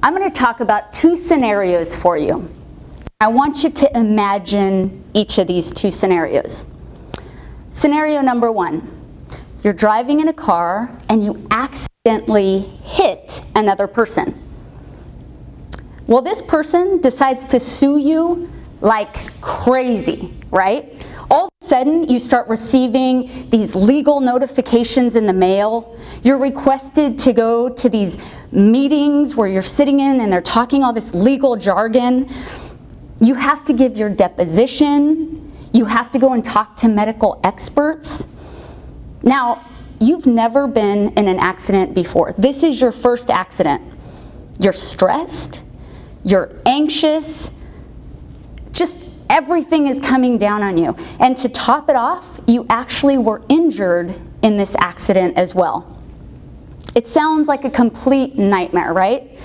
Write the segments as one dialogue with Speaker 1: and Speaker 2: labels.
Speaker 1: I'm going to talk about two scenarios for you. I want you to imagine each of these two scenarios. Scenario number one, you're driving in a car and you accidentally hit another person. Well, this person decides to sue you like crazy, right? All of a sudden, you start receiving these legal notifications in the mail. You're requested to go to these meetings where you're sitting in and they're talking all this legal jargon. You have to give your deposition. You have to go and talk to medical experts. Now, you've never been in an accident before. This is your first accident. You're stressed. You're anxious. Just everything is coming down on you. And to top it off, you actually were injured in this accident as well. It sounds like a complete nightmare, right?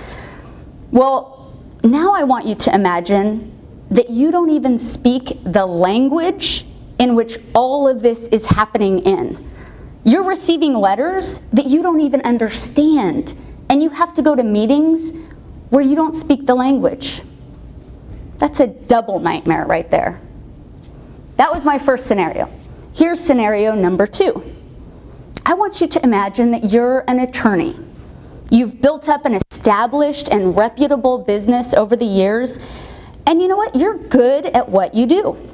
Speaker 1: Well, now I want you to imagine that you don't even speak the language in which all of this is happening in. You're receiving letters that you don't even understand, and you have to go to meetings where you don't speak the language. That's a double nightmare right there. That was my first scenario. Here's scenario number two. I want you to imagine that you're an attorney. You've built up an established and reputable business over the years, and you know what? You're good at what you do.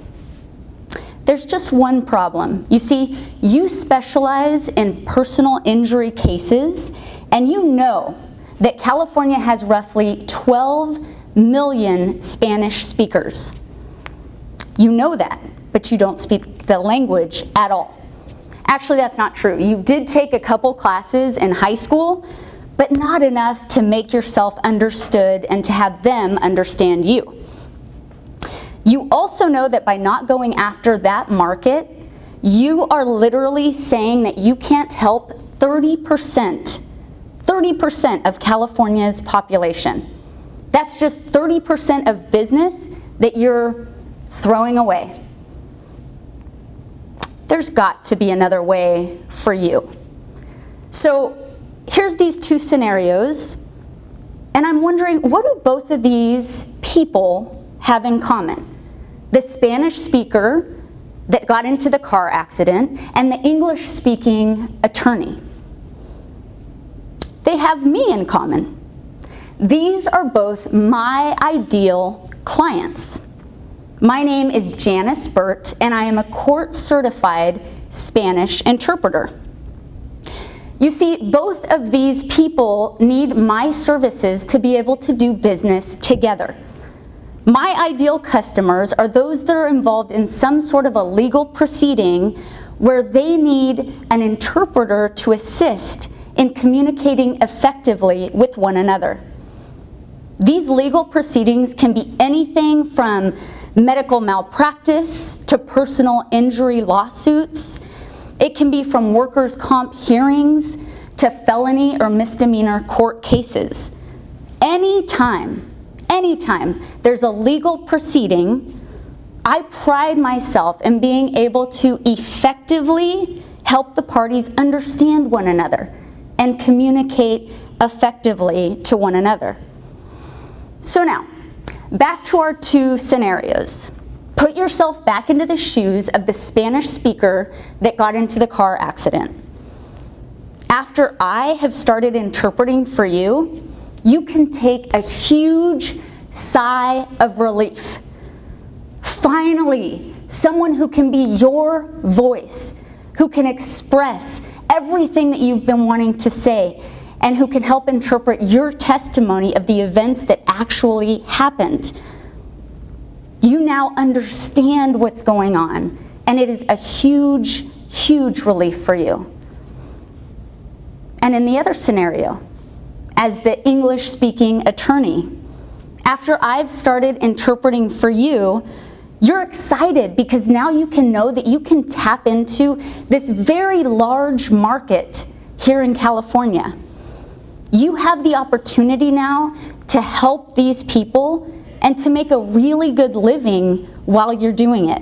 Speaker 1: There's just one problem. You see, you specialize in personal injury cases, and you know that California has roughly 12 million Spanish speakers. You know that, but you don't speak the language at all. Actually, that's not true. You did take a couple classes in high school, but not enough to make yourself understood and to have them understand you. You also know that by not going after that market, you are literally saying that you can't help 30% of California's population. That's just 30% of business that you're throwing away. There's got to be another way for you. So here's these two scenarios, and I'm wondering, what do both of these people have in common? The Spanish speaker that got into the car accident and the English-speaking attorney. They have me in common. These are both my ideal clients. My name is Janice Burt, and I am a court-certified Spanish interpreter. You see, both of these people need my services to be able to do business together. My ideal customers are those that are involved in some sort of a legal proceeding where they need an interpreter to assist in communicating effectively with one another. These legal proceedings can be anything from medical malpractice to personal injury lawsuits. It can be from workers' comp hearings to felony or misdemeanor court cases. Anytime there's a legal proceeding, I pride myself in being able to effectively help the parties understand one another and communicate effectively to one another. So now, back to our two scenarios. Put yourself back into the shoes of the Spanish speaker that got into the car accident. After I have started interpreting for you, you can take a huge sigh of relief. Finally, someone who can be your voice, who can express everything that you've been wanting to say, and who can help interpret your testimony of the events that actually happened. You now understand what's going on, and it is a huge, huge relief for you. And in the other scenario, as the English-speaking attorney, after I've started interpreting for you, you're excited because now you can know that you can tap into this very large market here in California. You have the opportunity now to help these people and to make a really good living while you're doing it.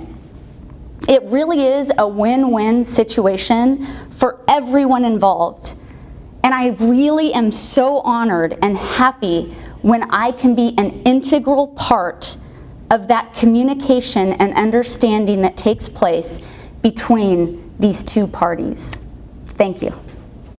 Speaker 1: It really is a win-win situation for everyone involved. And I really am so honored and happy when I can be an integral part of that communication and understanding that takes place between these two parties. Thank you.